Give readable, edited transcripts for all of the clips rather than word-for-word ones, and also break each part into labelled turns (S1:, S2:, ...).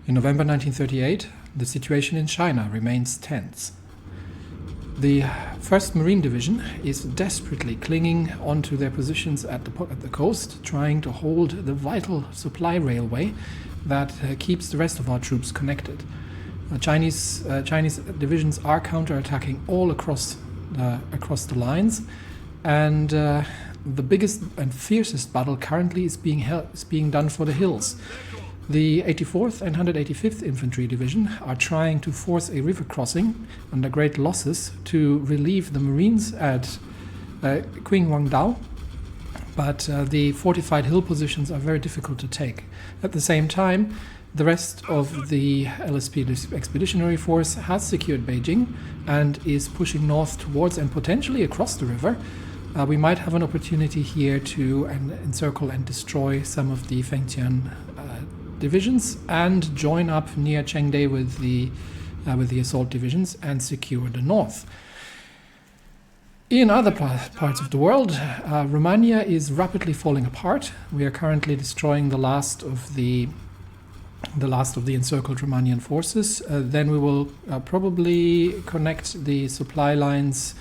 S1: In November 1938, the situation in China remains tense. The 1st Marine Division is desperately clinging onto their positions at the coast, trying to hold the vital supply railway that keeps the rest of our troops connected. Chinese divisions are counterattacking all across the lines, and the biggest and fiercest battle currently is being done for the hills. The 84th and 185th Infantry Division are trying to force a river crossing under great losses to relieve the Marines at Qinhuangdao, but the fortified hill positions are very difficult to take. At the same time, the rest of the LSP Expeditionary Force has secured Beijing and is pushing north towards and potentially across the river. We might have an opportunity here to encircle and destroy some of the Fengtian divisions and join up near Chengde with the assault divisions and secure the north. In other parts of the world, Romania is rapidly falling apart. We are currently destroying the last of the encircled Romanian forces. Then we will probably connect the supply lines,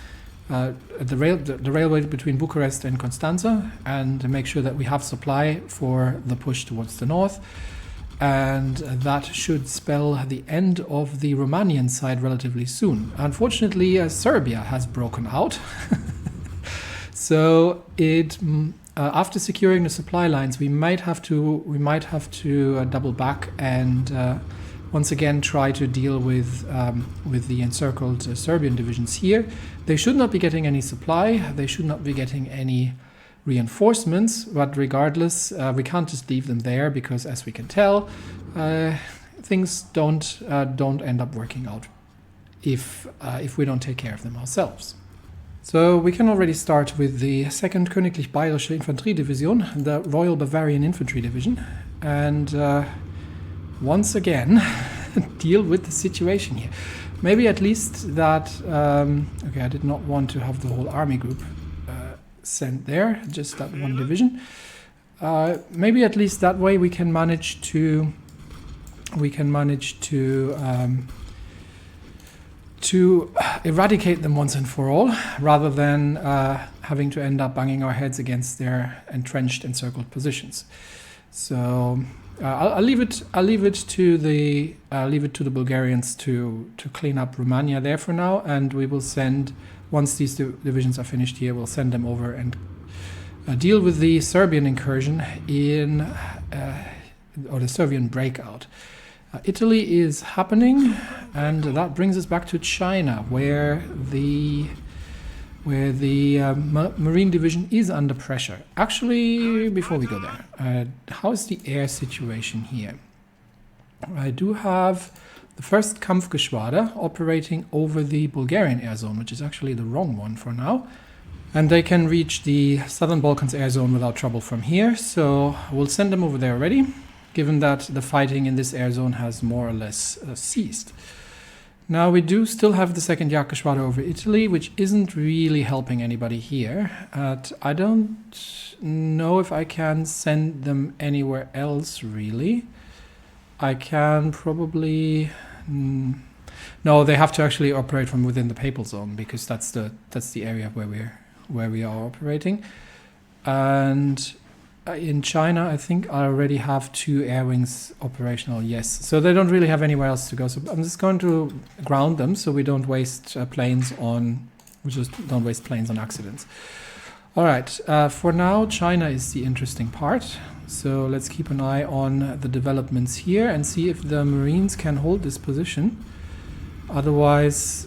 S1: the railway between Bucharest and Constanța, and make sure that we have supply for the push towards the north. And that should spell the end of the Romanian side relatively soon. Unfortunately, Serbia has broken out. So after securing the supply lines, we might have to double back and once again try to deal with the encircled Serbian divisions here. They should not be getting any supply. They should not be getting any reinforcements, but regardless, we can't just leave them there because, as we can tell, things don't end up working out if we don't take care of them ourselves. So we can already start with the 2nd Königlich Bayerische Infanteriedivision, the Royal Bavarian Infantry Division, and once again deal with the situation here. Maybe at least that. Okay, I did not want to have the whole army group sent there, just that one division. Maybe at least that way we can manage to eradicate them once and for all, rather than having to end up banging our heads against their entrenched, encircled positions. So I'll leave it to the Bulgarians to clean up Romania there for now, and we will send. Once these divisions are finished here, we'll send them over and deal with the Serbian incursion or the Serbian breakout. Italy is happening, and that brings us back to China, where the Marine Division is under pressure. Actually, before we go there, how is the air situation here? I do have the 1st Kampfgeschwader operating over the Bulgarian air zone, which is actually the wrong one for now. And they can reach the Southern Balkans air zone without trouble from here, so we'll send them over there already, given that the fighting in this air zone has more or less ceased. Now we do still have the 2nd Jagdgeschwader over Italy, which isn't really helping anybody here. I don't know if I can send them anywhere else, really. I can probably... No, they have to actually operate from within the Papal Zone, because that's the area where we are operating. And in China, I think I already have 2 air wings operational. Yes, so they don't really have anywhere else to go. So I'm just going to ground them so we don't waste planes on accidents. All right, for now, China is the interesting part. So let's keep an eye on the developments here and see if the Marines can hold this position. Otherwise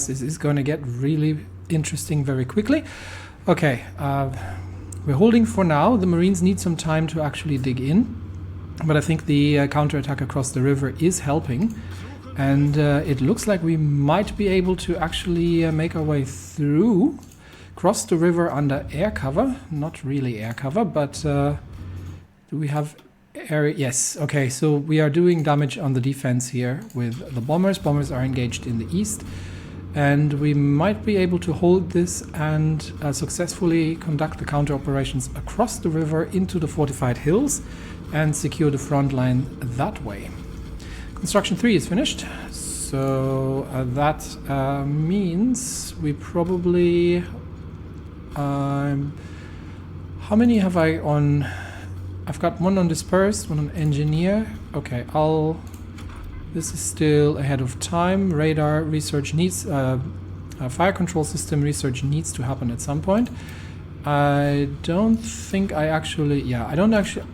S1: this is going to get really interesting very quickly. Okay, we're holding for now. The Marines need some time to actually dig in, but I think the counterattack across the river is helping. And it looks like we might be able to actually make our way through. Cross the river under air cover, not really air cover, but do we have air? Yes, okay, so we are doing damage on the defense here with the bombers. Bombers are engaged in the east, and we might be able to hold this and successfully conduct the counter operations across the river into the fortified hills and secure the front line that way. Construction 3 is finished, so that means we probably... how many have I on... I've got one on dispersed, one on engineer. Okay, this is still ahead of time. Radar research needs... fire control system research needs to happen at some point. I don't think I actually... Yeah, I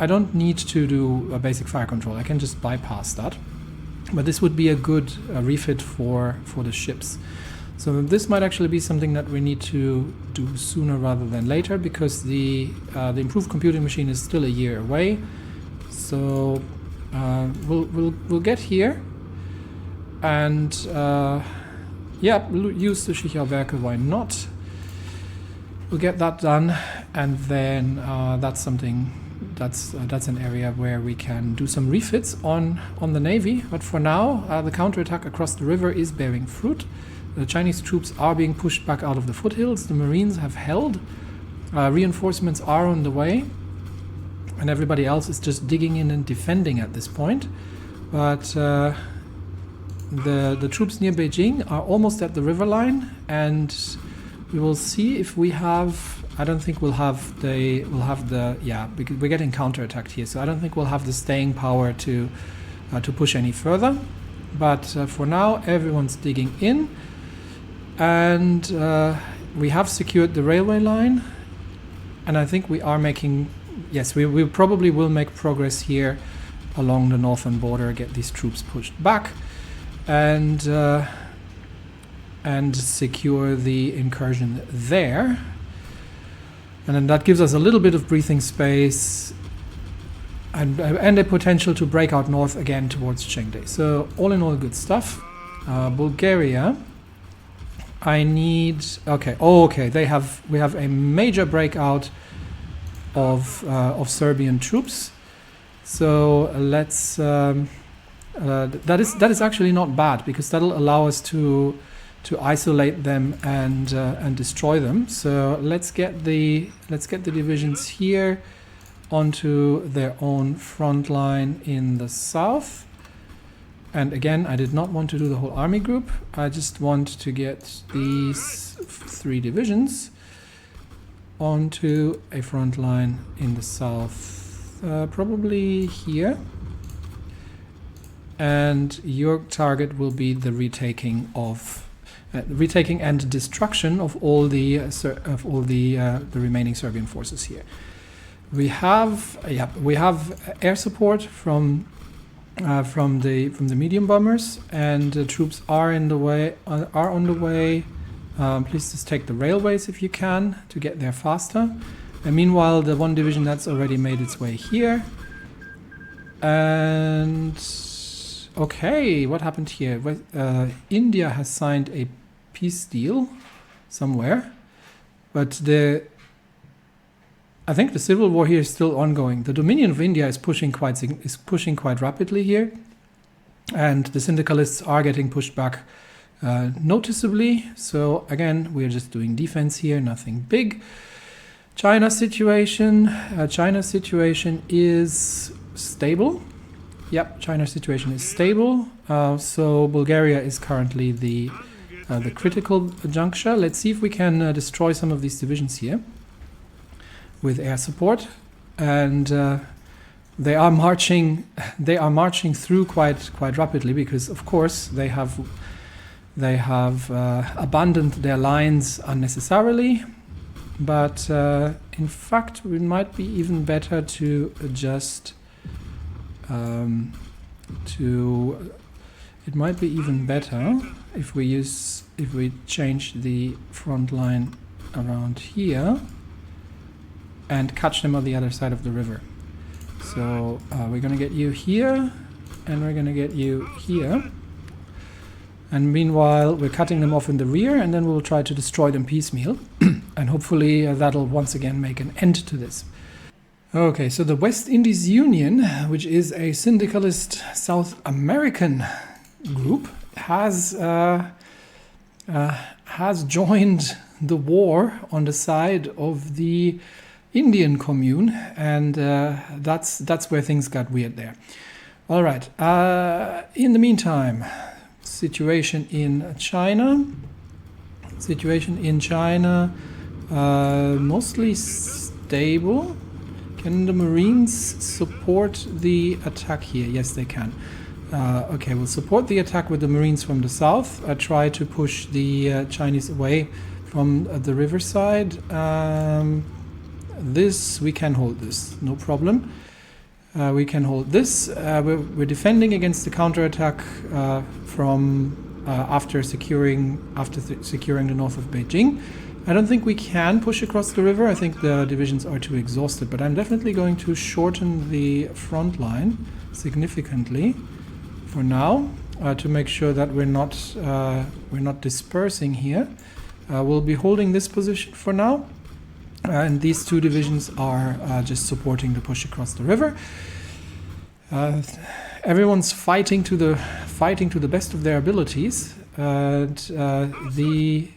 S1: don't need to do a basic fire control. I can just bypass that. But this would be a good refit for the ships. So this might actually be something that we need to do sooner rather than later, because the improved computing machine is still a year away. So we'll get here, and yeah, use the Schicha-Werke, why not? We'll get that done, and then that's an area where we can do some refits on the navy. But for now, the counterattack across the river is bearing fruit. The Chinese troops are being pushed back out of the foothills. The Marines have held. Reinforcements are on the way, and everybody else is just digging in and defending at this point. But the troops near Beijing are almost at the river line, and we will see if we have... I don't think we'll have the... Yeah, because we're getting counterattacked here, so I don't think we'll have the staying power to push any further. But for now, everyone's digging in, and we have secured the railway line, and I think we are making... Yes, we probably will make progress here along the northern border, get these troops pushed back, and secure the incursion there. And then that gives us a little bit of breathing space and a potential to break out north again towards Chengde. So all in all, good stuff. Bulgaria, I need... Okay, we have a major breakout of Serbian troops. So let's... that is actually not bad, because that'll allow us to isolate them and destroy them. So let's get the divisions here onto their own front line in the south. And again, I did not want to do the whole army group. I just want to get these 3 divisions onto a front line in the south, probably here. And your target will be the retaking and destruction of all the remaining Serbian forces here. We have air support from the medium bombers, and the troops are on the way. Please just take the railways if you can to get there faster. And meanwhile, the one division that's already made its way here. And okay, what happened here? India has signed a peace deal somewhere, but I think the civil war here is still ongoing. The Dominion of India is pushing quite rapidly here, and the syndicalists are getting pushed back noticeably. So again, we're just doing defense here, nothing big. China's situation is stable. Yep, China's situation is stable. So Bulgaria is currently the critical juncture. Let's see if we can destroy some of these divisions here with air support, and they are marching through quite rapidly, because of course they have abandoned their lines unnecessarily. But in fact, it might be even better to just it might be even better if we change the front line around here and catch them on the other side of the river. So we're going to get you here, and we're going to get you here. And meanwhile, we're cutting them off in the rear, and then we'll try to destroy them piecemeal. And hopefully that'll once again make an end to this. Okay, so the West Indies Union, which is a syndicalist South American group, has joined the war on the side of the Indian commune, and that's where things got weird there. All right. In the meantime, situation in China. Mostly stable. Can the Marines support the attack here? Yes, they can. Okay, we'll support the attack with the Marines from the south. Try to push the Chinese away from the riverside. We can hold this, no problem. We can hold this. We're defending against the counterattack from after securing the north of Beijing. I don't think we can push across the river. I think the divisions are too exhausted, but I'm definitely going to shorten the front line significantly for now to make sure that we're not dispersing here. We'll be holding this position for now, and these two divisions are just supporting the push across the river. Everyone's fighting to the best of their abilities. The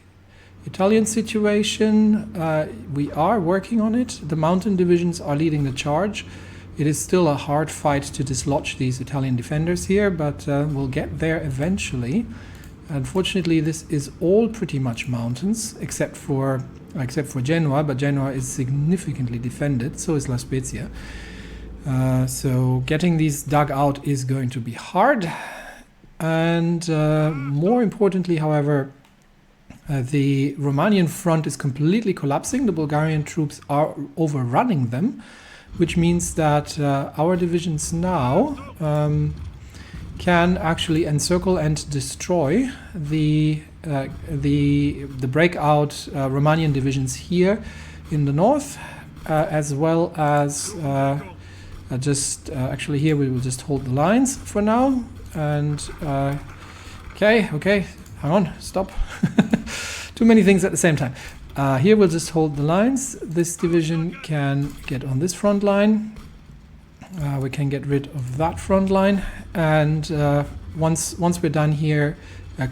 S1: Italian situation, we are working on it. The mountain divisions are leading the charge. It is still a hard fight to dislodge these Italian defenders here, but we'll get there eventually. Unfortunately, this is all pretty much mountains, except for Genoa, but Genoa is significantly defended, so is La Spezia. So getting these dug out is going to be hard. And more importantly, however, the Romanian front is completely collapsing. The Bulgarian troops are overrunning them, which means that our divisions now can actually encircle and destroy the breakout Romanian divisions here in the north, as well as actually here we will just hold the lines for now. And okay, hang on, stop. Too many things at the same time. Here we'll just hold the lines. This division can get on this front line. We can get rid of that front line, and once we're done here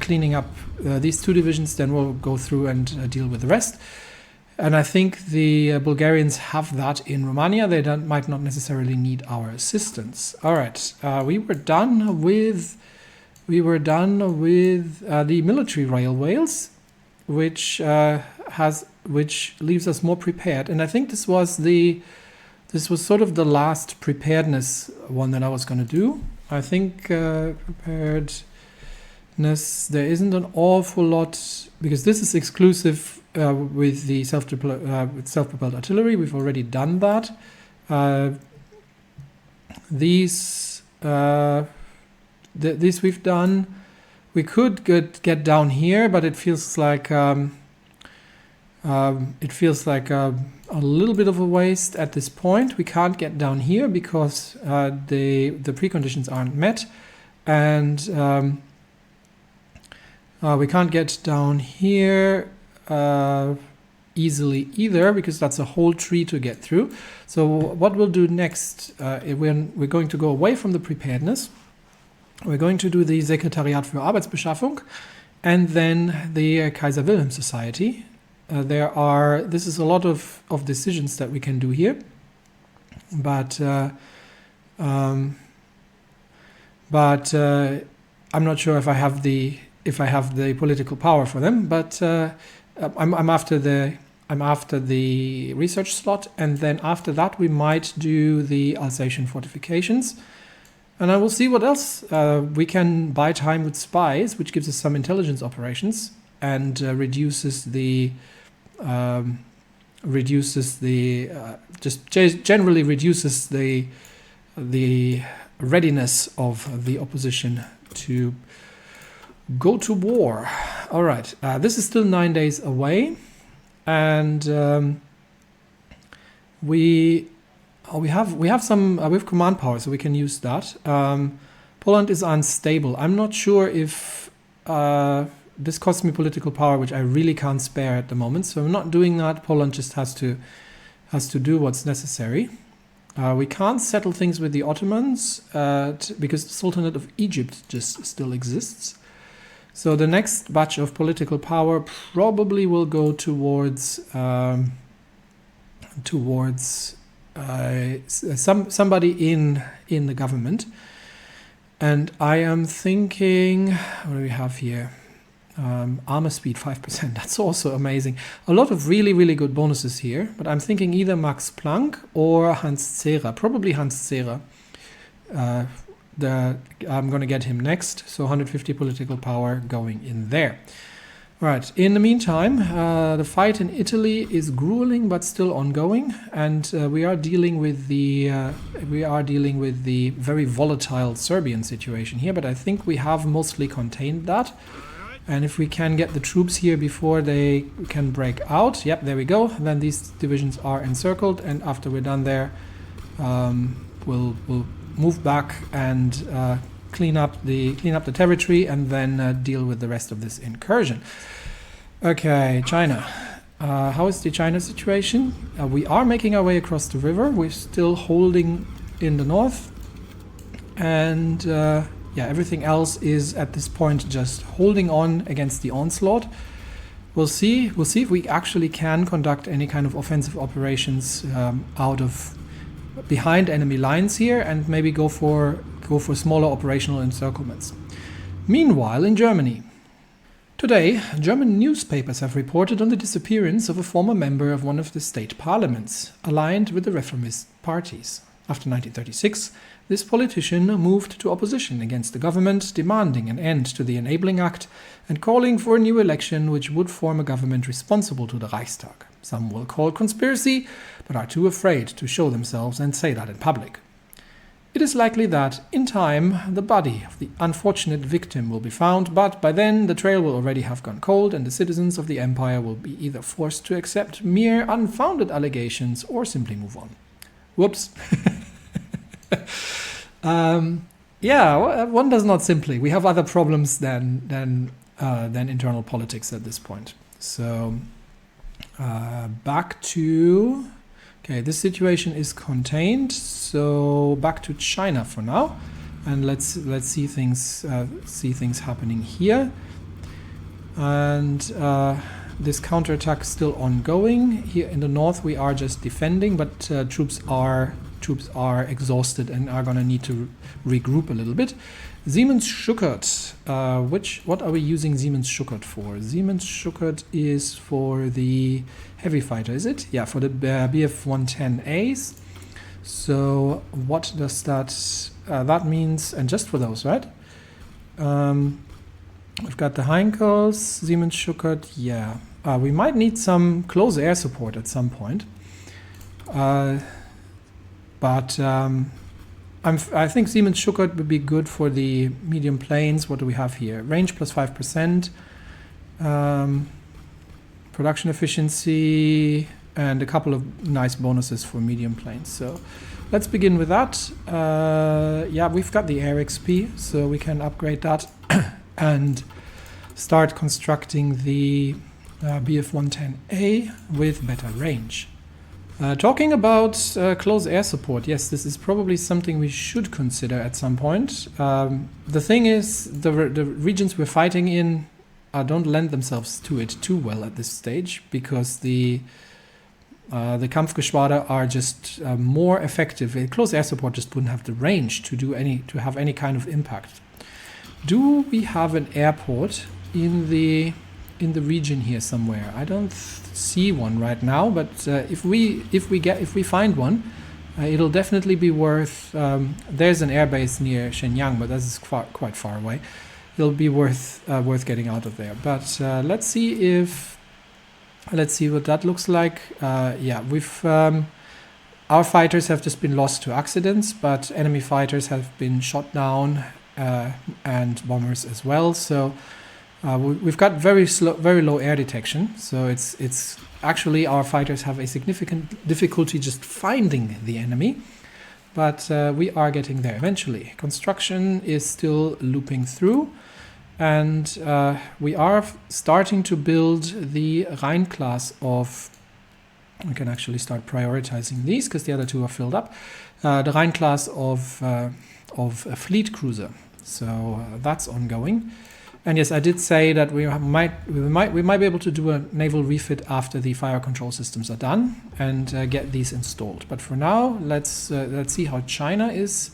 S1: cleaning up these two divisions, then we'll go through and deal with the rest. And I think the Bulgarians have that in Romania. They might not necessarily need our assistance. All right, we were done with the military railways, which leaves us more prepared. And I think this was sort of the last preparedness one that I was going to do. I think preparedness, there isn't an awful lot, because this is exclusive with the self-propelled artillery. We've already done that. These we've done. We could get down here, but it feels like a little bit of a waste at this point. We can't get down here because the preconditions aren't met, and we can't get down here easily either, because that's a whole tree to get through. So what we'll do next, we're going to go away from the preparedness. We're going to do the Sekretariat für Arbeitsbeschaffung and then the Kaiser Wilhelm Society. This is a lot of decisions that we can do here, but I'm not sure if I have the political power for them. But I'm after the research slot, and then after that we might do the Alsatian fortifications. And I will see what else. We can buy time with spies, which gives us some intelligence operations and generally reduces the readiness of the opposition to go to war. All right, this is still 9 days away, and we have command power, so we can use that. Poland is unstable. I'm not sure if this costs me political power, which I really can't spare at the moment. So I'm not doing that. Poland just has to do what's necessary. We can't settle things with the Ottomans because the Sultanate of Egypt just still exists. So the next batch of political power probably will go towards towards somebody in the government. And I am thinking, what do we have here? Armor speed 5%, that's also amazing. A lot of really, really good bonuses here, but I'm thinking either Max Planck or Hans Zehrer, probably Hans Zehrer. I'm going to get him next, so 150 political power going in there. Right, in the meantime, the fight in Italy is grueling but still ongoing, and we are dealing with the very volatile Serbian situation here, but I think we have mostly contained that. And if we can get the troops here before they can break out, yep, there we go, then these divisions are encircled, and after we're done there, we'll move back and clean up the territory, and then deal with the rest of this incursion. Okay, China. How is the China situation? We are making our way across the river. We're still holding in the north, and yeah, everything else is at this point just holding on against the onslaught. We'll see if we actually can conduct any kind of offensive operations out of behind enemy lines here, and maybe go for smaller operational encirclements. Meanwhile, in Germany. Today, German newspapers have reported on the disappearance of a former member of one of the state parliaments, aligned with the reformist parties. After 1936, this politician moved to opposition against the government, demanding an end to the Enabling Act and calling for a new election which would form a government responsible to the Reichstag. Some will call it conspiracy, but are too afraid to show themselves and say that in public. It is likely that, in time, the body of the unfortunate victim will be found, but by then the trail will already have gone cold and the citizens of the empire will be either forced to accept mere unfounded allegations or simply move on. Whoops. Yeah, one does not simply. We have other problems than internal politics at this point. So back to... Okay, this situation is contained, so back to China for now, and let's see things happening here. And this counterattack is still ongoing. Here in the north, we are just defending, but troops are exhausted and are gonna need to regroup a little bit. Siemens Schuckert, what are we using Siemens Schuckert for? Siemens Schuckert is for the heavy fighter, is it? Yeah, for the Bf-110As. So what does that means? And just for those, right? We've got the Heinkels, Siemens Schuckert, yeah. We might need some close air support at some point. But I think Siemens Schuckert would be good for the medium planes. What do we have here? Range plus 5%, production efficiency, and a couple of nice bonuses for medium planes. So let's begin with that. Yeah, we've got the air XP, so we can upgrade that and start constructing the Bf-110A with better range. Talking about close air support, yes, this is probably something we should consider at some point. The thing is, the regions we're fighting in don't lend themselves to it too well at this stage, because the Kampfgeschwader are just more effective. Close air support just wouldn't have the range to have any kind of impact. Do we have an airport in the region here somewhere? I don't see one right now, but if we find one, it'll definitely be worth. There's an airbase near Shenyang, but that's quite far away. It'll be worth getting out of there. But let's see what that looks like. Yeah, our fighters have just been lost to accidents, but enemy fighters have been shot down, and bombers as well. So we've got very low air detection. So it's actually, our fighters have a significant difficulty just finding the enemy, but we are getting there eventually. Construction is still looping through, and we are starting to build the Rhine class of. We can actually start prioritizing these because the other two are filled up. The Rhine class of a fleet cruiser. So that's ongoing. And yes, I did say that we might be able to do a naval refit after the fire control systems are done and get these installed. But for now, let's see how China is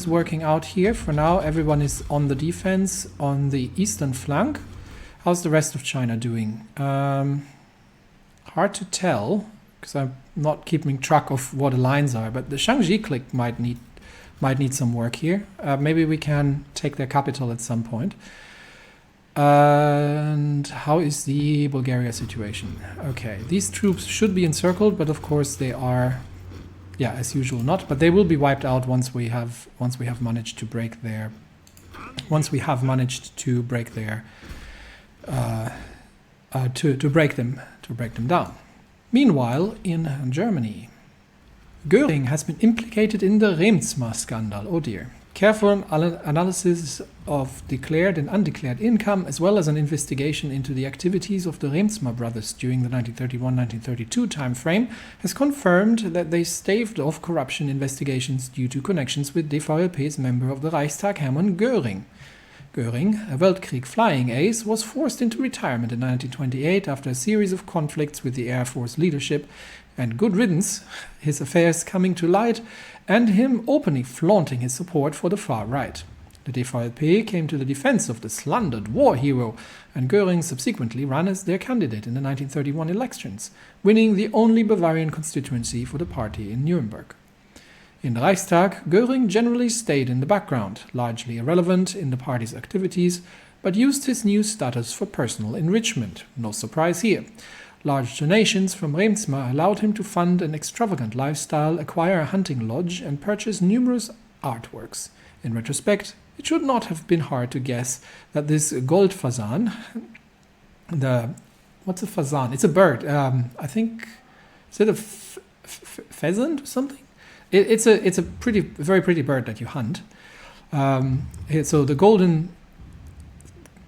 S1: working out here. For now, everyone is on the defense on the eastern flank. How's the rest of China doing? Hard to tell because I'm not keeping track of what the lines are. But the Shaanxi clique might need some work here. Maybe we can take their capital at some point. And how is the Bulgaria situation? Okay, these troops should be encircled, but of course they are, yeah, as usual not. But they will be wiped out once we have managed to break their to break them down. Meanwhile, in Germany, Göring has been implicated in the Remsmar scandal. Oh dear. Careful analysis of declared and undeclared income, as well as an investigation into the activities of the Remsmar brothers during the 1931-1932 timeframe, has confirmed that they staved off corruption investigations due to connections with DVLP's member of the Reichstag, Hermann Göring. Göring, a Weltkrieg flying ace, was forced into retirement in 1928 after a series of conflicts with the Air Force leadership, and good riddance, his affairs coming to light, and him openly flaunting his support for the far right. The DVLP came to the defense of the slandered war hero, and Göring subsequently ran as their candidate in the 1931 elections, winning the only Bavarian constituency for the party in Nuremberg. In the Reichstag, Göring generally stayed in the background, largely irrelevant in the party's activities, but used his new status for personal enrichment. No surprise here. Large donations from Remsmar allowed him to fund an extravagant lifestyle, acquire a hunting lodge, and purchase numerous artworks. In retrospect, it should not have been hard to guess that this Goldfasan, what's a fasan? It's a bird. I think, is it a pheasant or something? It's a very pretty bird that you hunt. So the golden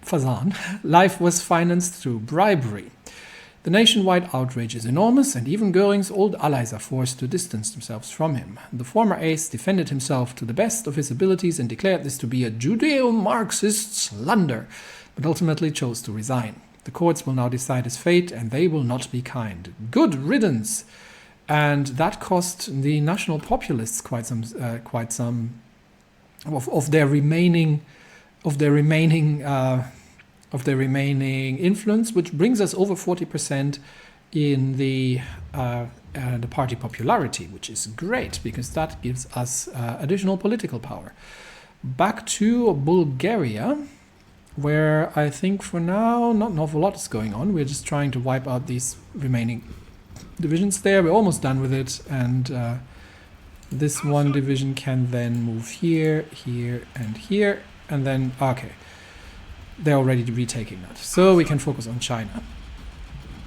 S1: fasan life was financed through bribery. The nationwide outrage is enormous, and even Göring's old allies are forced to distance themselves from him. The former ace defended himself to the best of his abilities and declared this to be a Judeo-Marxist slander, but ultimately chose to resign. The courts will now decide his fate, and they will not be kind. Good riddance! And that cost the National Populists quite some of their remaining influence, which brings us over 40% in the party popularity, which is great because that gives us additional political power. Back to Bulgaria, where I think for now not an awful lot is going on. We're just trying to wipe out these remaining divisions there. We're almost done with it, and this one division can then move here, here, and here, and then, okay, they're already retaking that. So we can focus on China.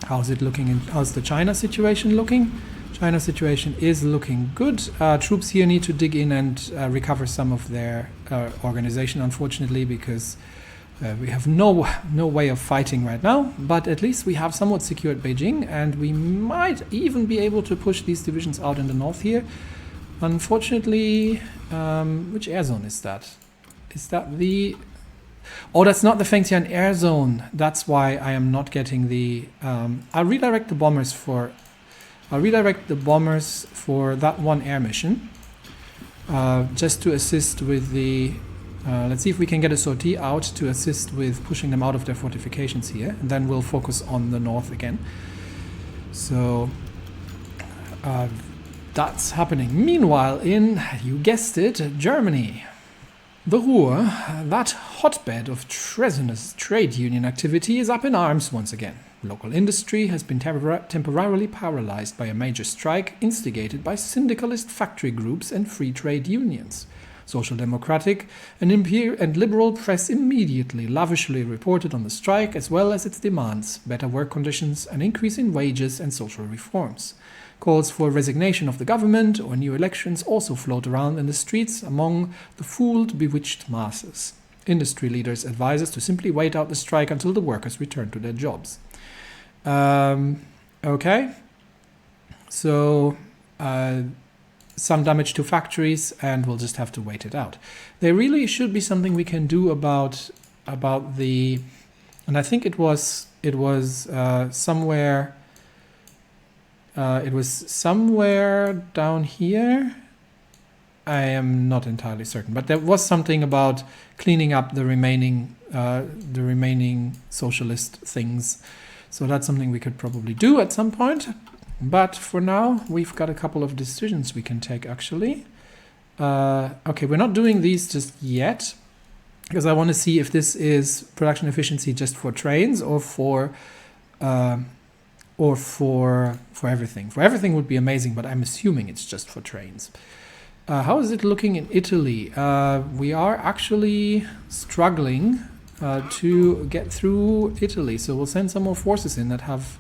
S1: How's it looking? How's the China situation looking? China situation is looking good. Troops here need to dig in and recover some of their organization, unfortunately, because we have no way of fighting right now, but at least we have somewhat secured Beijing, and we might even be able to push these divisions out in the north here. Unfortunately, which air zone is that? Is that the... Oh, that's not the Fengtian air zone. That's why I am not getting the... I'll redirect the bombers for that one air mission, just to assist with the... let's see if we can get a sortie out to assist with pushing them out of their fortifications here, and then we'll focus on the north again. So that's happening. Meanwhile, in, you guessed it, Germany. The Ruhr, that hotbed of treasonous trade union activity, is up in arms once again. Local industry has been temporarily paralyzed by a major strike instigated by syndicalist factory groups and free trade unions. Social Democratic and liberal press immediately lavishly reported on the strike as well as its demands, better work conditions, an increase in wages and social reforms. Calls for resignation of the government or new elections also float around in the streets among the fooled, bewitched masses. Industry leaders advise us to simply wait out the strike until the workers return to their jobs. Okay, so some damage to factories, and we'll just have to wait it out. There really should be something we can do about about the, and I think it was somewhere. It was somewhere down here. I am not entirely certain, but there was something about cleaning up the remaining socialist things. So that's something we could probably do at some point. But for now, we've got a couple of decisions we can take, actually. Okay, we're not doing these just yet, because I want to see if this is production efficiency just for trains or for everything. For everything would be amazing, but I'm assuming it's just for trains. How is it looking in Italy? We are actually struggling to get through Italy, so we'll send some more forces in that have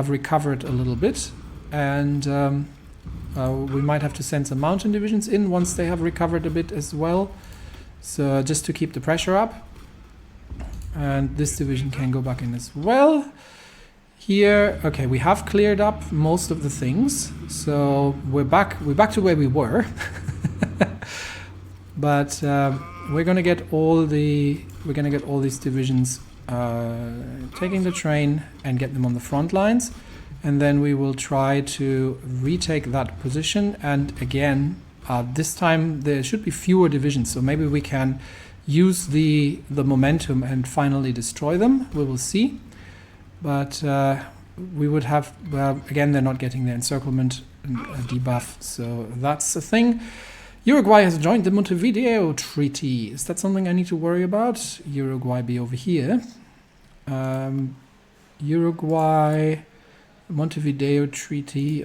S1: recovered a little bit, and we might have to send some mountain divisions in once they have recovered a bit as well. So just to keep the pressure up, and this division can go back in as well. Here, okay, we have cleared up most of the things, so we're back to where we were. But we're gonna get all these divisions taking the train and get them on the front lines, and then we will try to retake that position. And again, this time there should be fewer divisions, so maybe we can use the momentum and finally destroy them. We will see. But we would have, well, again, they're not getting their encirclement debuff, so that's the thing. Uruguay has joined the Montevideo Treaty. Is that something I need to worry about? Uruguay be over here. Uruguay, Montevideo Treaty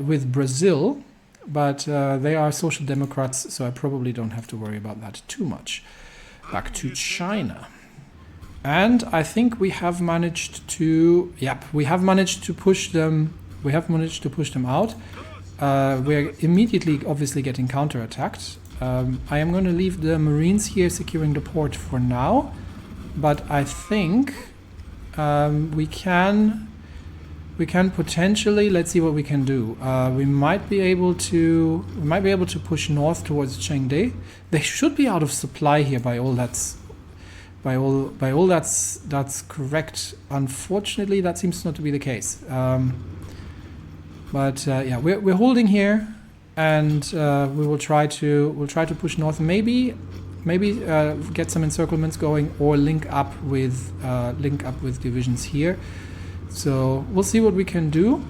S1: with Brazil, but they are social democrats, so I probably don't have to worry about that too much. Back to China. And I think we have managed to, push them. We have managed to push them out. We're immediately, obviously, getting counterattacked. I am going to leave the Marines here securing the port for now, but I think we can potentially. Let's see what we can do. We might be able to push north towards Chengde. They should be out of supply here by all that's correct. Unfortunately, that seems not to be the case. But we're holding here, and we will try to push north. Maybe get some encirclements going, or link up with divisions here. So we'll see what we can do.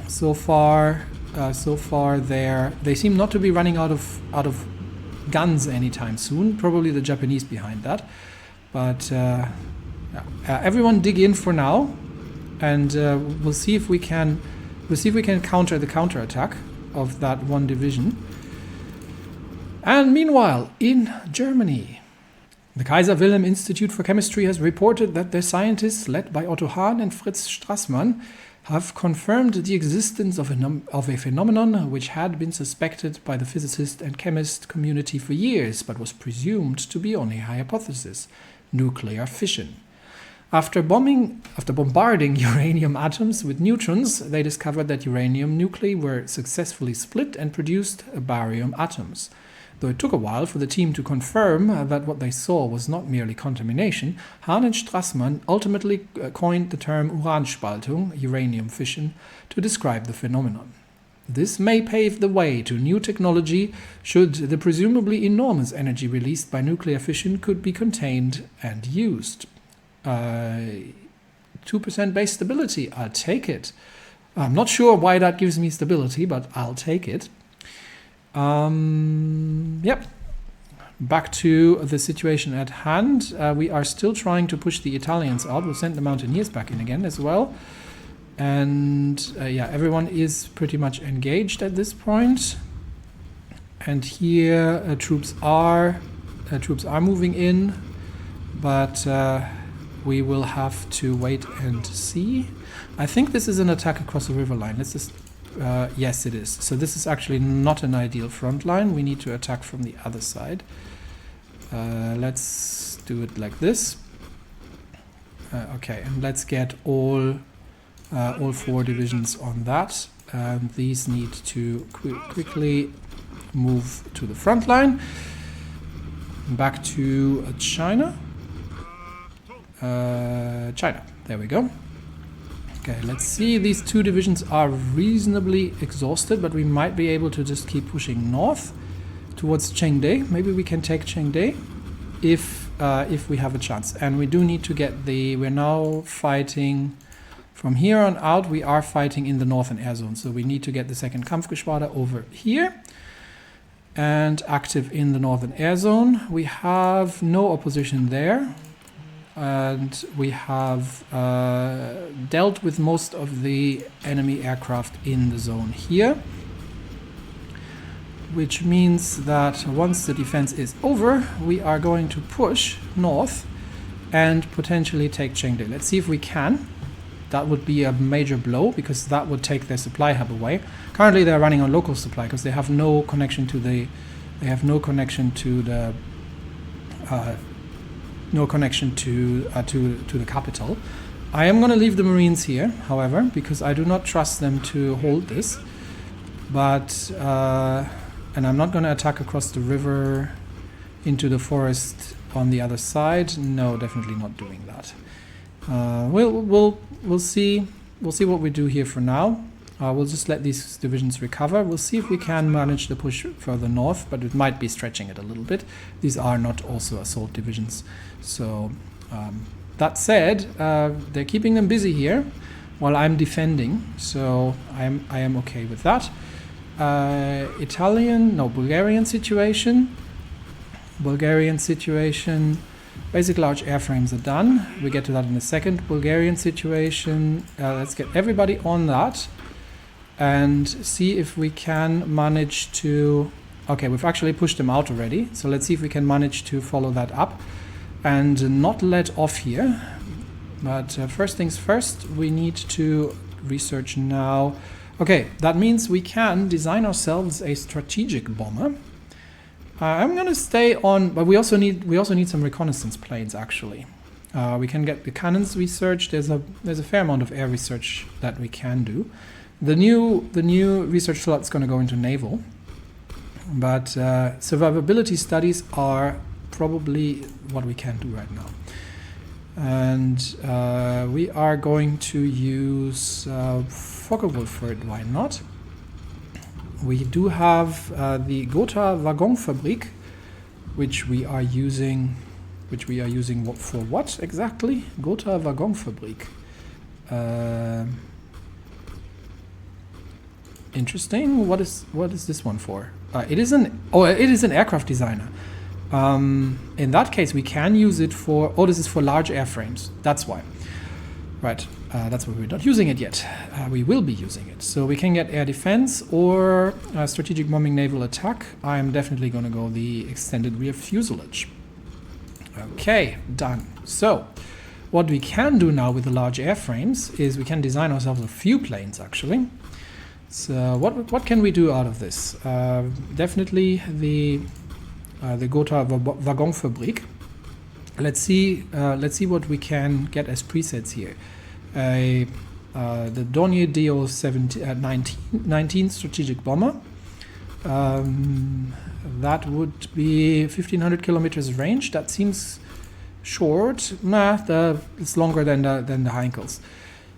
S1: So far they seem not to be running out of guns anytime soon. Probably the Japanese behind that. But everyone dig in for now, and we'll see if we can counter the counterattack of that one division. And meanwhile, in Germany, the Kaiser Wilhelm Institute for Chemistry has reported that their scientists, led by Otto Hahn and Fritz Strassmann, have confirmed the existence of a phenomenon which had been suspected by the physicist and chemist community for years, but was presumed to be only a hypothesis: nuclear fission. After bombarding uranium atoms with neutrons, they discovered that uranium nuclei were successfully split and produced barium atoms. Though it took a while for the team to confirm that what they saw was not merely contamination, Hahn and Strassmann ultimately coined the term Uranspaltung, uranium fission, to describe the phenomenon. This may pave the way to new technology should the presumably enormous energy released by nuclear fission could be contained and used. 2% base stability, I'll take it. I'm not sure why that gives me stability, but I'll take it. Back to the situation at hand. We are still trying to push the Italians out. We'll send the Mountaineers back in again as well. And everyone is pretty much engaged at this point. And here troops are moving in, but we will have to wait and see. I think this is an attack across the river line. Let's just yes, it is. So this is actually not an ideal front line. We need to attack from the other side. Let's do it like this. Okay, and let's get all 4 divisions on that. These need to quickly move to the front line. back to China. China, there we go. Okay, let's see, these two divisions are reasonably exhausted, but we might be able to just keep pushing north towards Chengde. Maybe we can take Chengde if we have a chance. And we do need to get we're now fighting, from here on out, we are fighting in the northern air zone. So we need to get the second Kampfgeschwader over here and active in the northern air zone. We have no opposition there. And we have dealt with most of the enemy aircraft in the zone here, which means that once the defense is over, we are going to push north and potentially take Chengde. Let's see if we can. That would be a major blow because that would take their supply hub away. Currently they're running on local supply because they have no connection to the to the capital. I am going to leave the Marines here, however, because I do not trust them to hold this. But and I'm not going to attack across the river into the forest on the other side. No, definitely not doing that. We'll see. We'll see what we do here for now. We'll just let these divisions recover. We'll see if we can manage to push further north, but it might be stretching it a little bit. These are not also assault divisions. So that said, they're keeping them busy here while I'm defending. So I am okay with that. Bulgarian situation. Basic large airframes are done. We get to that in a second. Bulgarian situation. Let's get everybody on that. And see if we can manage to... Okay, we've actually pushed them out already. So let's see if we can manage to follow that up and not let off here. But first things first, we need to research now. Okay, that means we can design ourselves a strategic bomber. I'm going to stay on, but we also need some reconnaissance planes actually. We can get the cannons researched. There's a fair amount of air research that we can do. The new research slot is going to go into naval, but survivability studies are probably what we can do right now. And we are going to use Focke-Wulf for it. Why not? We do have the Gotha Waggonfabrik, which we are using for what exactly? Gotha Waggonfabrik. Interesting. What is this one for? It is an aircraft designer. In that case, we can use it for. Oh, this is for large airframes. That's why. Right. That's why we're not using it yet. We will be using it. So we can get air defense or strategic bombing naval attack. I am definitely going to go the extended rear fuselage. Okay, done. So what we can do now with the large airframes is we can design ourselves a few planes actually. So what can we do out of this? Definitely the Gotha Waggonfabrik. Let's see what we can get as presets here. The Dornier DO 19 strategic bomber. That would be 1500 kilometers range. That seems short. It's longer than the Heinkels.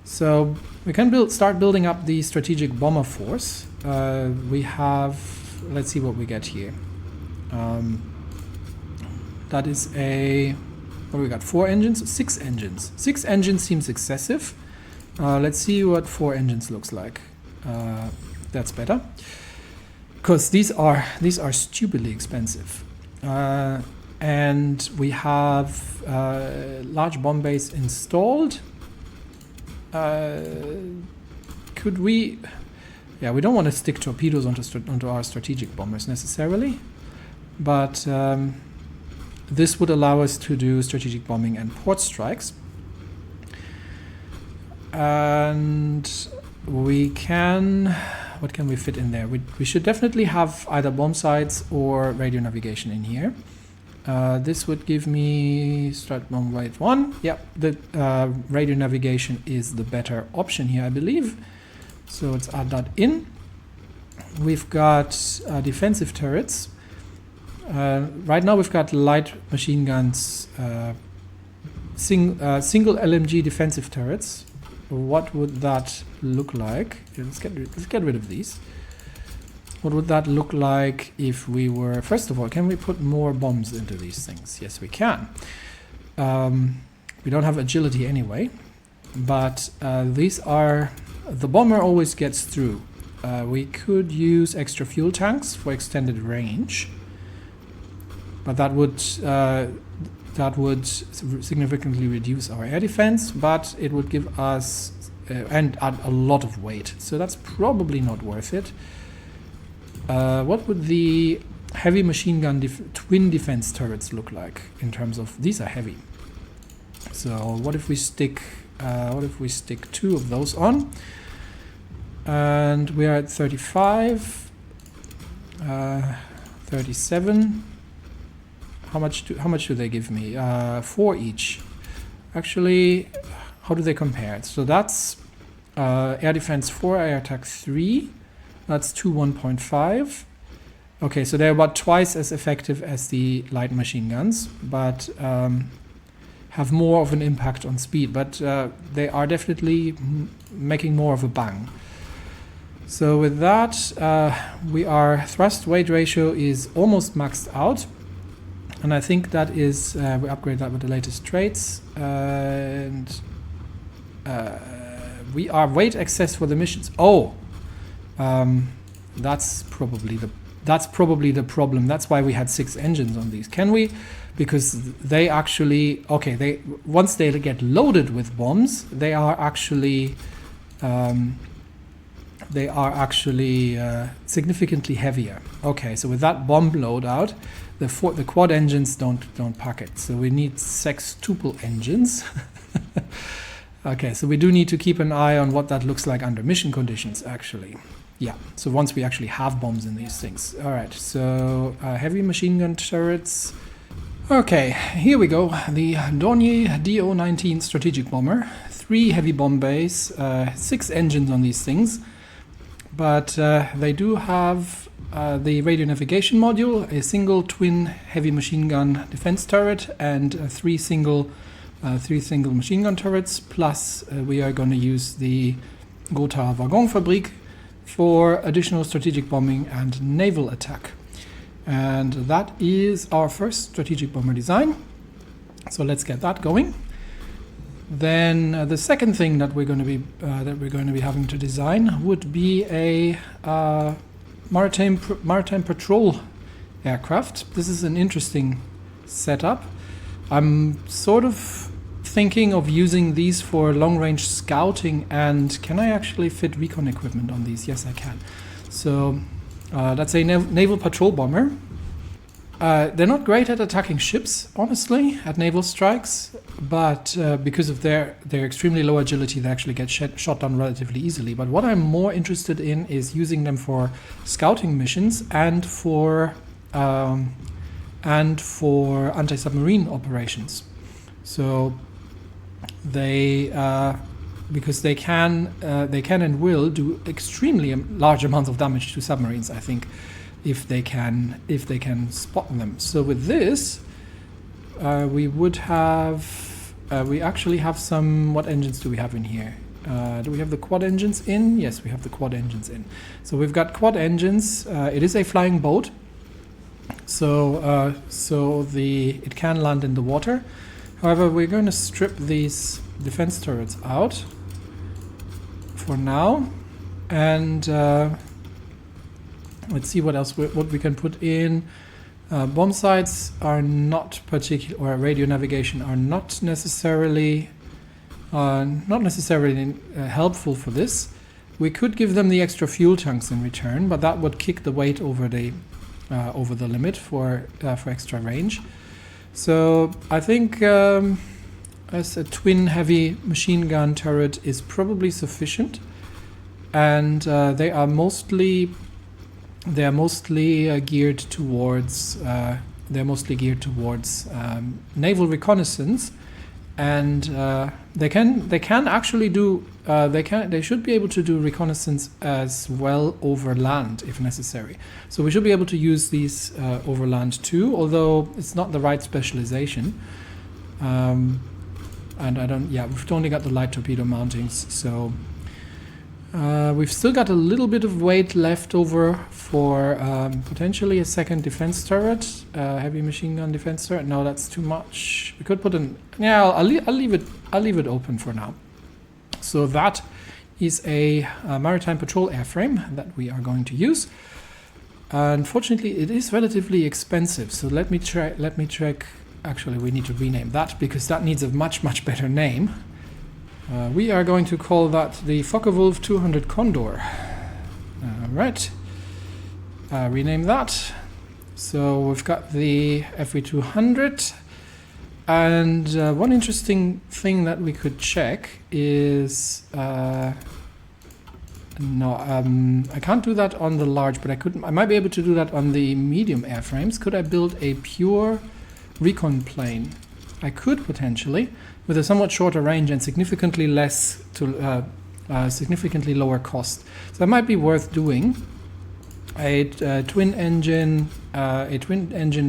S1: So we can start building up the strategic bomber force. We have, let's see what we get here. That is what we got? 4 engines? 6 engines. 6 engines seems excessive. Let's see what 4 engines looks like. That's better. Because these are stupidly expensive. And we have large bomb base installed. Could we... Yeah, we don't want to stick torpedoes onto our strategic bombers necessarily. But this would allow us to do strategic bombing and port strikes. And we can... What can we fit in there? We should definitely have either bomb sites or radio navigation in here. This would give me strat bomb rate 1. Yep, the radio navigation is the better option here, I believe. So let's add that in. We've got defensive turrets. Right now we've got light machine guns, single LMG defensive turrets. What would that look like? Yeah, let's get rid of these. What would that look like if we were... First of all, can we put more bombs into these things? Yes, we can. We don't have agility anyway, but these are... The bomber always gets through. We could use extra fuel tanks for extended range, but that would significantly reduce our air defense, but it would give us and add a lot of weight, so that's probably not worth it. What would the heavy machine gun twin defense turrets look like in terms of... These are heavy. So what if we stick 2 of those on? And we are at 35, 37. How much do they give me? 4 each. Actually, how do they compare? So that's air defense 4, air attack 3. That's 2 1.5. Okay, so they're about twice as effective as the light machine guns, but have more of an impact on speed. But they are definitely making more of a bang. So with that, our thrust weight ratio is almost maxed out. And I think that is, we upgrade that with the latest traits. And we are weight excess for the missions. Oh! That's probably the problem. That's why we had 6 engines on these. Can we? Because they actually, okay, once they get loaded with bombs, they are actually significantly heavier. Okay, so with that bomb loadout, the quad engines don't pack it. So we need sextuple engines. Okay, so we do need to keep an eye on what that looks like under mission conditions, actually. Yeah, so once we actually have bombs in these things. All right, so heavy machine gun turrets. Okay, here we go. The Dornier DO-19 strategic bomber. 3 heavy bomb bays, 6 engines on these things. But they do have the radio navigation module, a single twin heavy machine gun defense turret, and 3 single machine gun turrets. Plus, we are going to use the Gotha Waggonfabrik for additional strategic bombing and naval attack. And that is our first strategic bomber design. So let's get that going. Then the second thing that we're going to be having to design would be a maritime patrol aircraft. This is an interesting setup. I'm sort of thinking of using these for long-range scouting. And can I actually fit recon equipment on these? Yes, I can. So that's a naval patrol bomber. They're not great at attacking ships, honestly, at naval strikes, but because of their extremely low agility, they actually get shot down relatively easily. But what I'm more interested in is using them for scouting missions and for anti-submarine operations. So they, because they can and will do extremely large amounts of damage to submarines, I think, if they can spot them. So with this, we would have, we actually have some, what engines do we have in here? Do we have the quad engines in? Yes, we have the quad engines in. So we've got quad engines. It is a flying boat, so it can land in the water. However, we're going to strip these defense turrets out for now, and let's see what else what we can put in. Bomb sights are not particular, or radio navigation are not necessarily helpful for this. We could give them the extra fuel tanks in return, but that would kick the weight over the limit for extra range. So I think as a twin heavy machine gun turret is probably sufficient, and they are mostly geared towards naval reconnaissance and they can actually do they should be able to do reconnaissance as well over land if necessary. So we should be able to use these over land too, although it's not the right specialization. And we've only got the light torpedo mountings, so we've still got a little bit of weight left over for potentially a second defense turret, heavy machine gun defense turret. No, that's too much. We could put an I'll leave it open for now. So that is a maritime patrol airframe that we are going to use. Unfortunately, it is relatively expensive. So let me check. Actually, we need to rename that because that needs a much better name. We are going to call that the Focke-Wulf 200 Condor. Alright. Rename that. So we've got the FV200. And one interesting thing that we could check is... I can't do that on the large, but I might be able to do that on the medium airframes. Could I build a pure recon plane? I could potentially, with a somewhat shorter range and significantly significantly lower cost. So that might be worth doing. A twin engine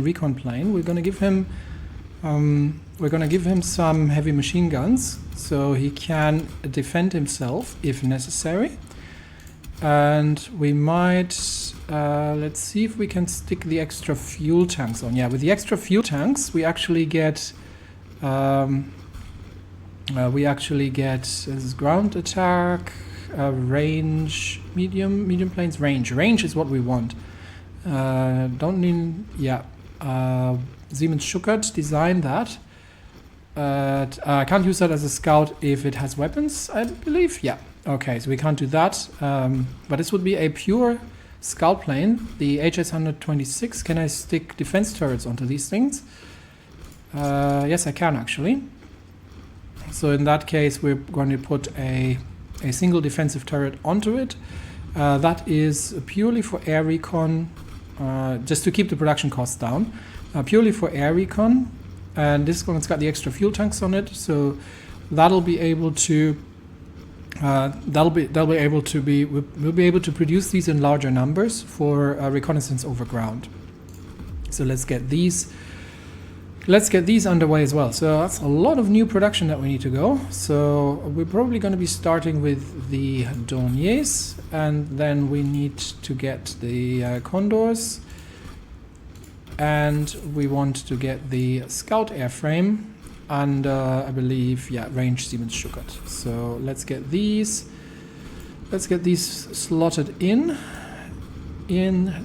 S1: recon plane. We're going to give him some heavy machine guns so he can defend himself if necessary. And we might let's see if we can stick the extra fuel tanks on. Yeah, with the extra fuel tanks, we actually get this is ground attack, range, medium planes, range. Range is what we want. Don't need, yeah. Siemens Schuckert designed that. I can't use that as a scout if it has weapons, I believe. Yeah. Okay, so we can't do that. But this would be a pure scout plane, the HS-126. Can I stick defense turrets onto these things? Yes, I can actually. So in that case, we're going to put a single defensive turret onto it. That is purely for air recon, just to keep the production costs down. Purely for air recon, and this one's got the extra fuel tanks on it, so that'll be able to. We'll be able to produce these in larger numbers for reconnaissance over ground. So let's get these underway as well. So that's a lot of new production that we need to go. So we're probably going to be starting with the Dorniers, and then we need to get the Condors, and we want to get the Scout airframe. And I believe, yeah, range Siemens Schuckert. So let's get these slotted in.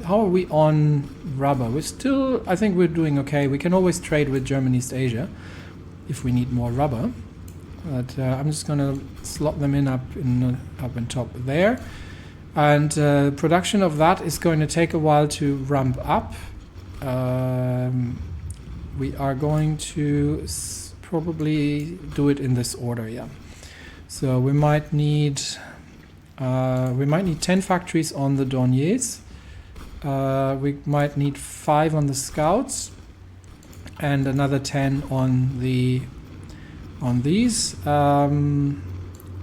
S1: How are we on rubber? We're still, I think we're doing okay. We can always trade with German East Asia if we need more rubber. But I'm just gonna slot them in up in top there. And production of that is going to take a while to ramp up. We are going to probably do it in this order, yeah. So we might need 10 factories on the Dorniers. We might need 5 on the Scouts, and another 10 on these. I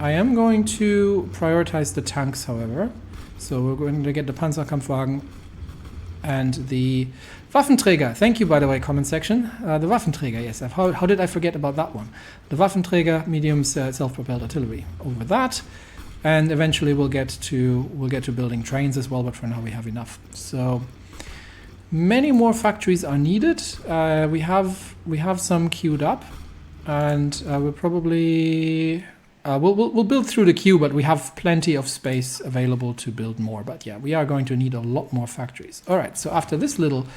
S1: am going to prioritize the tanks, however. So we're going to get the Panzerkampfwagen and the Waffenträger. Thank you, by the way, comment section. The Waffenträger, yes. How did I forget about that one? The Waffenträger, medium self-propelled artillery. Over that, and eventually we'll get to building trains as well. But for now, we have enough. So many more factories are needed. We have some queued up, and we'll probably we'll build through the queue. But we have plenty of space available to build more. But yeah, we are going to need a lot more factories. All right. So after this little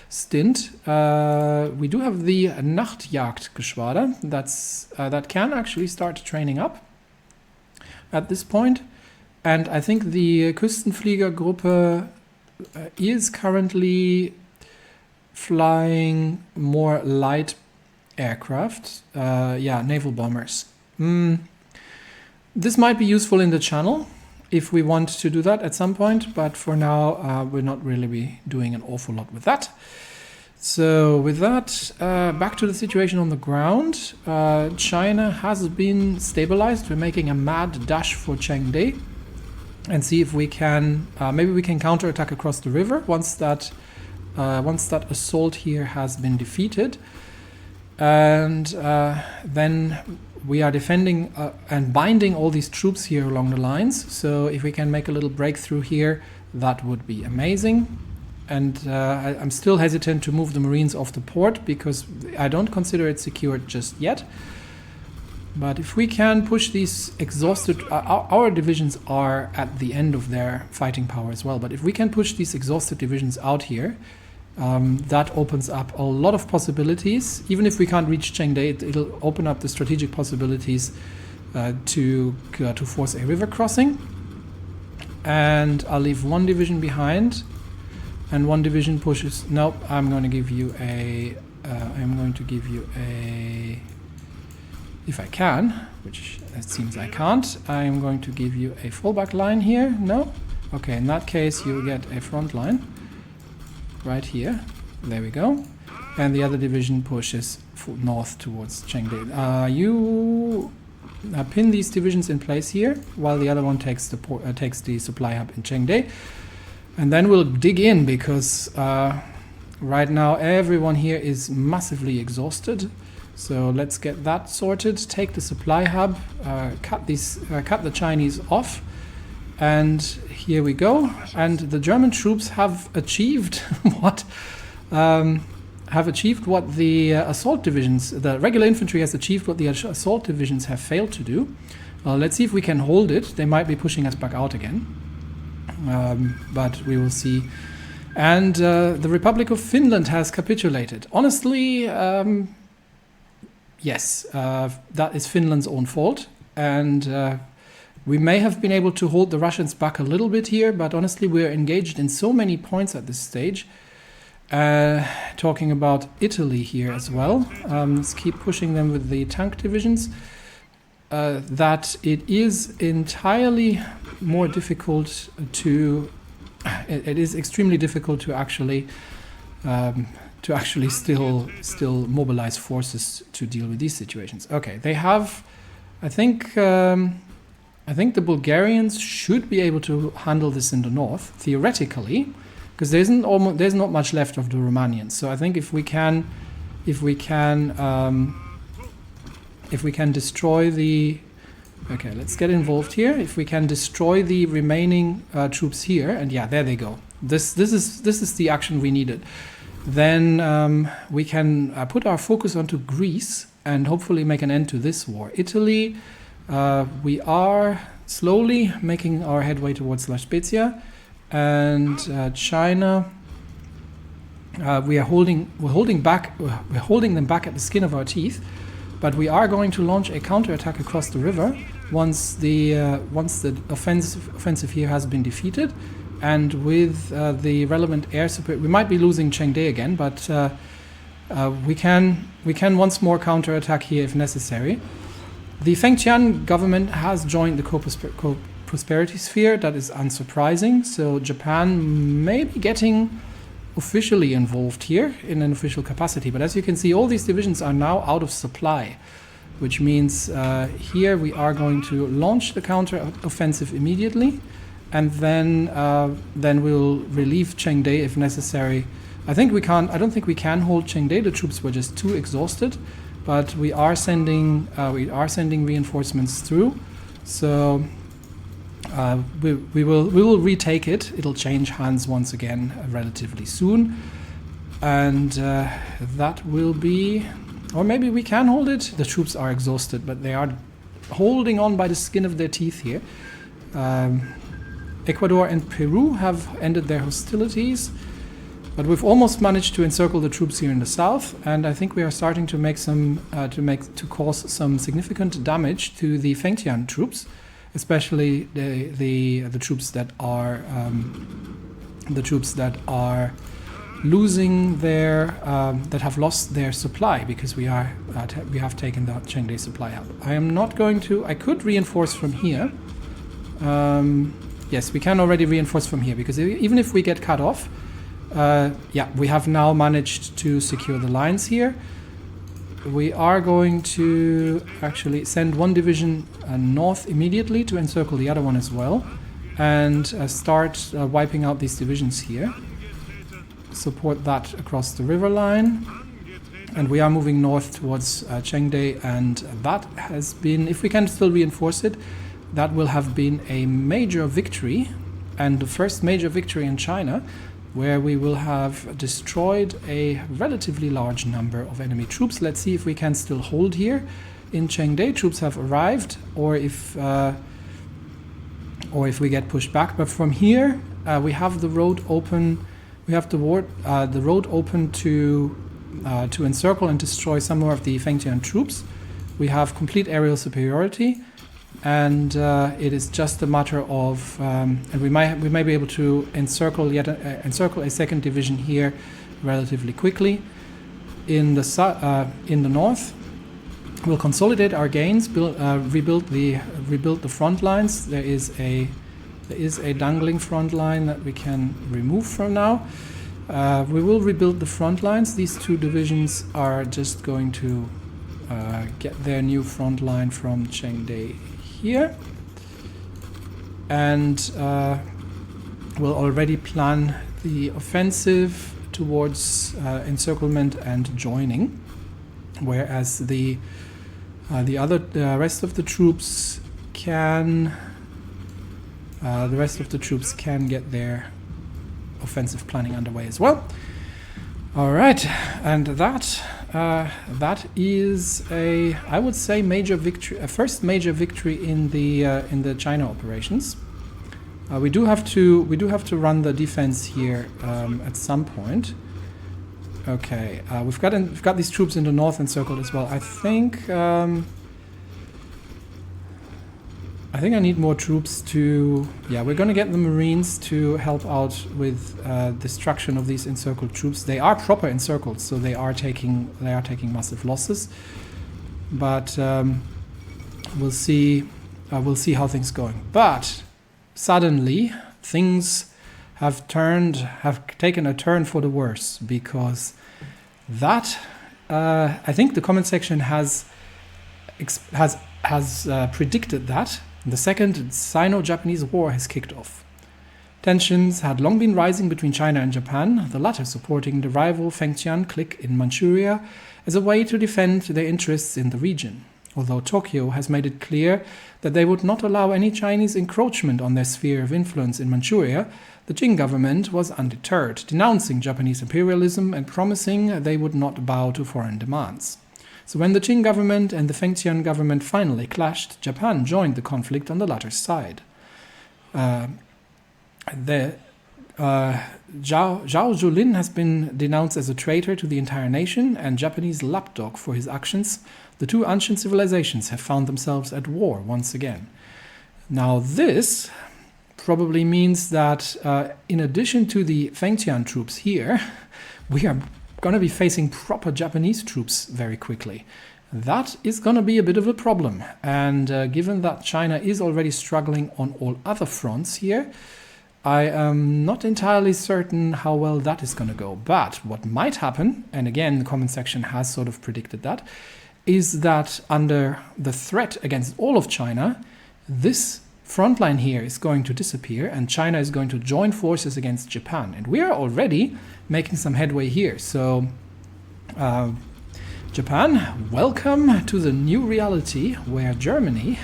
S1: stint, we do have the Nachtjagdgeschwader that can actually start training up at this point, and I think the Küstenfliegergruppe is currently flying more light aircraft, naval bombers. This might be useful in the channel if we want to do that at some point, but for now we're not really doing an awful lot with that. So with that, back to the situation on the ground. China has been stabilized. We're making a mad dash for Chengde and see if we can, maybe we can counterattack across the river once that assault here has been defeated. And then we are defending and binding all these troops here along the lines. So if we can make a little breakthrough here, that would be amazing. And I'm still hesitant to move the Marines off the port because I don't consider it secured just yet. But if we can push these exhausted... our divisions are at the end of their fighting power as well. But if we can push these exhausted divisions out here, that opens up a lot of possibilities. Even if we can't reach Chengde, it'll open up the strategic possibilities to force a river crossing. And I'll leave one division behind. And one division pushes. Nope, I'm going to give you a. If I can, which it seems I can't, I'm going to give you a fallback line here. No? Okay, in that case, you get a front line right here. There we go. And the other division pushes north towards Chengde. You pin these divisions in place here, while the other one takes the supply hub in Chengde. And then we'll dig in because right now everyone here is massively exhausted. So let's get that sorted. Take the supply hub, cut the Chinese off, and here we go. And the German troops have achieved what the assault divisions, the regular infantry has achieved what the assault divisions have failed to do. Let's see if we can hold it. They might be pushing us back out again. But we will see. And the Republic of Finland has capitulated. Honestly, yes, that is Finland's own fault. And we may have been able to hold the Russians back a little bit here, but honestly, we're engaged in so many points at this stage. Talking about Italy here as well. Let's keep pushing them with the tank divisions. That it is entirely more difficult to... It is extremely difficult to actually still mobilize forces to deal with these situations. Okay, they have... I think the Bulgarians should be able to handle this in the north, theoretically, because there's not much left of the Romanians. So I think if we can destroy the... Okay, let's get involved here. If we can destroy the remaining troops here, and yeah, there they go. This is the action we needed. Then we can put our focus onto Greece and hopefully make an end to this war. Italy, we are slowly making our headway towards La Spezia, and China, we're holding them back at the skin of our teeth. But we are going to launch a counterattack across the river once the offensive here has been defeated, and with the relevant air support. We might be losing Chengde again, but we can once more counterattack here if necessary. The Fengtian government has joined the co-prosperity sphere. That is unsurprising. So Japan may be getting officially involved here in an official capacity, but as you can see, all these divisions are now out of supply, which means here we are going to launch the counter-offensive immediately, and then we'll relieve Chengde if necessary. I don't think we can hold Chengde. The troops were just too exhausted, but we are sending reinforcements through. So we will retake it. It'll change hands once again relatively soon, and that will be, or maybe we can hold it. The troops are exhausted, but they are holding on by the skin of their teeth here. Ecuador and Peru have ended their hostilities, but we've almost managed to encircle the troops here in the south, and I think we are starting to make to cause some significant damage to the Fengtian troops, especially the troops that are losing their that have lost their supply, because we have taken the Chengde supply hub. I could reinforce from here. Yes, we can already reinforce from here, because even if we get cut off, yeah, we have now managed to secure the lines here. We are going to actually send one division north immediately to encircle the other one as well, and start wiping out these divisions here. Support that across the river line. And we are moving north towards Chengde, and that has been, if we can still reinforce it, that will have been a major victory, and the first major victory in China, where we will have destroyed a relatively large number of enemy troops. Let's see if we can still hold here in Chengde. Troops have arrived, or if we get pushed back. But from here, we have the road open. We have the road open to encircle and destroy some more of the Fengtian troops. We have complete aerial superiority, and it is just a matter of, and we may be able to encircle a second division here relatively quickly. In the north, we'll consolidate our gains, rebuild the front lines. There is a dangling front line that we can remove from now. We will rebuild the front lines. These two divisions are just going to get their new front line from Chengde here. And we'll already plan the offensive towards encirclement and joining. Whereas the rest of the troops can get their offensive planning underway as well. All right, and that is I would say major victory, a first major victory in the China operations. We do have to run the defense here at some point. Okay, we've got these troops in the north encircled as well. I think I need more troops to... Yeah, we're going to get the Marines to help out with destruction of these encircled troops. They are proper encircled, so they are taking massive losses. But we'll see how things going. But suddenly things have taken a turn for the worse, because that I think the comment section has predicted that. The second Sino-Japanese War has kicked off. Tensions had long been rising between China and Japan, the latter supporting the rival Fengtian clique in Manchuria as a way to defend their interests in the region. Although Tokyo has made it clear that they would not allow any Chinese encroachment on their sphere of influence in Manchuria, the Qing government was undeterred, denouncing Japanese imperialism and promising they would not bow to foreign demands. So when the Qing government and the Fengtian government finally clashed, Japan joined the conflict on the latter's side. Zhao Zhulin has been denounced as a traitor to the entire nation and Japanese lapdog for his actions. The two ancient civilizations have found themselves at war once again. Now this probably means that in addition to the Fengtian troops here, we are going to be facing proper Japanese troops very quickly. That is going to be a bit of a problem. And given that China is already struggling on all other fronts here, I am not entirely certain how well that is going to go. But what might happen, and again the comment section has sort of predicted that, is that under the threat against all of China, this front line here is going to disappear and China is going to join forces against Japan. And we are already making some headway here. So Japan, welcome to the new reality where Germany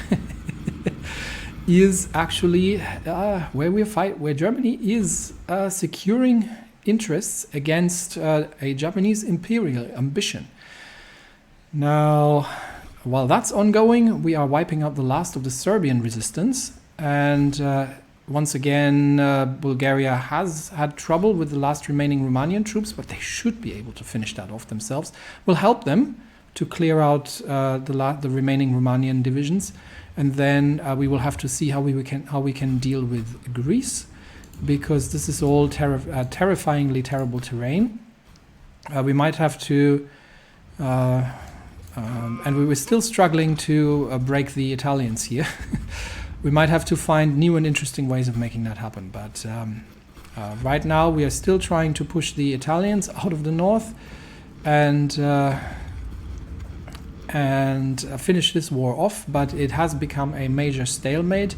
S1: is actually where Germany is securing interests against a Japanese imperial ambition. Now, while that's ongoing, we are wiping out the last of the Serbian resistance, and once again, Bulgaria has had trouble with the last remaining Romanian troops, but they should be able to finish that off themselves. We'll help them to clear out the remaining Romanian divisions, and then we will have to see how we can deal with Greece, because this is all terrifyingly terrible terrain. We might have to, and we were still struggling to break the Italians here. We might have to find new and interesting ways of making that happen, but Right now we are still trying to push the Italians out of the north and finish this war off, but it has become a major stalemate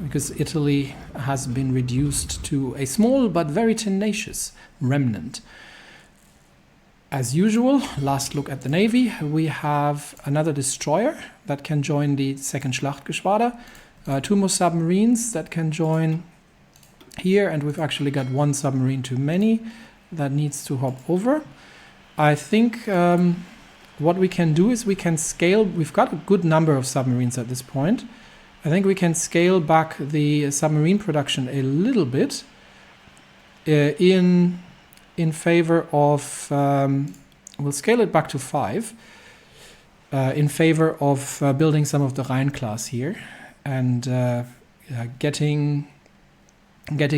S1: because Italy has been reduced to a small but very tenacious remnant. As usual, last look at the navy. We have another destroyer that can join the second Schlachtgeschwader, 2 more submarines that can join here, and we've actually got 1 submarine too many that needs to hop over. I think what we can do is we can scale. We've got a good number of submarines at this point. I think we can scale back the submarine production a little bit in favor of, we'll scale it back to 5 in favor of building some of the Rhine class here and getting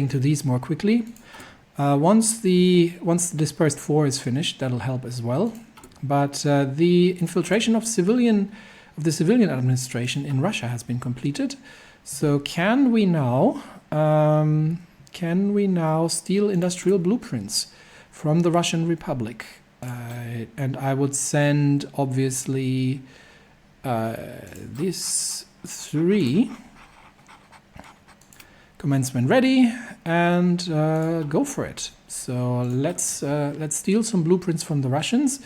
S1: to these more quickly. Once the dispersed 4 is finished, that'll help as well. But the infiltration of the civilian administration in Russia has been completed. So can we now steal industrial blueprints from the Russian Republic? And I would send obviously these 3. Commencement ready, and go for it. So let's steal some blueprints from the Russians.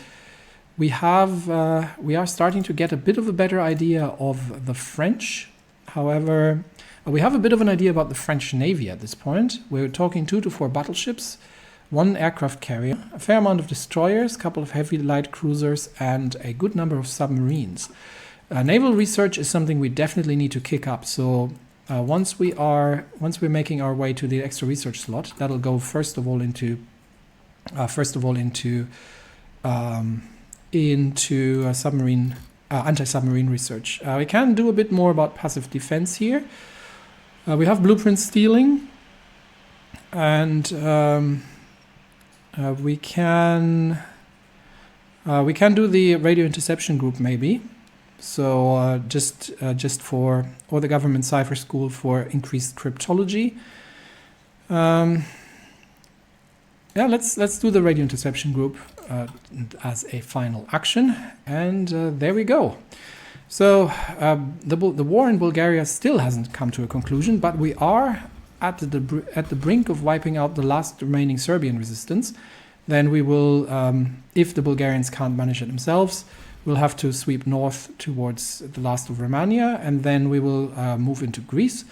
S1: We are starting to get a bit of a better idea of the French. However, we have a bit of an idea about the French Navy at this point. We're talking 2 to 4 battleships, 1 aircraft carrier, a fair amount of destroyers, a couple of heavy light cruisers, and a good number of submarines. Naval research is something we definitely need to kick up. So once we're making our way to the extra research slot, that'll go first of all into submarine anti-submarine research. We can do a bit more about passive defense here. We have blueprint stealing, and we can do the radio interception group maybe. So just for, or the government cipher school for increased cryptology. Yeah, let's do the radio interception group as a final action, and there we go. So the war in Bulgaria still hasn't come to a conclusion, but we are at the brink of wiping out the last remaining Serbian resistance. Then we will, if the Bulgarians can't manage it themselves, we'll have to sweep north towards the last of Romania, and then we will move into Greece.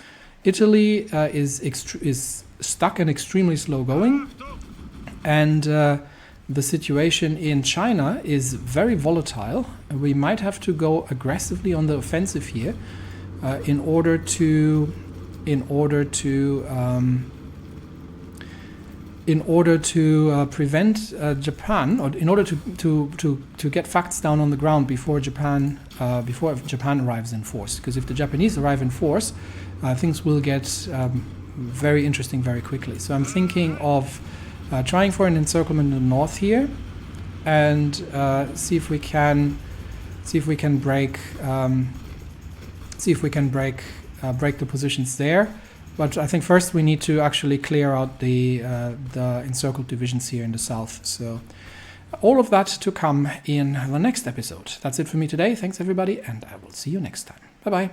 S1: Italy is stuck and extremely slow going, and the situation in China is very volatile. We might have to go aggressively on the offensive here in order to prevent Japan, or in order to get facts down on the ground before Japan arrives in force. Because if the Japanese arrive in force, things will get very interesting very quickly. So I'm thinking of trying for an encirclement in the north here, and see if we can break the positions there. But I think first we need to actually clear out the encircled divisions here in the south. So all of that to come in the next episode. That's it for me today. Thanks everybody, and I will see you next time. Bye bye.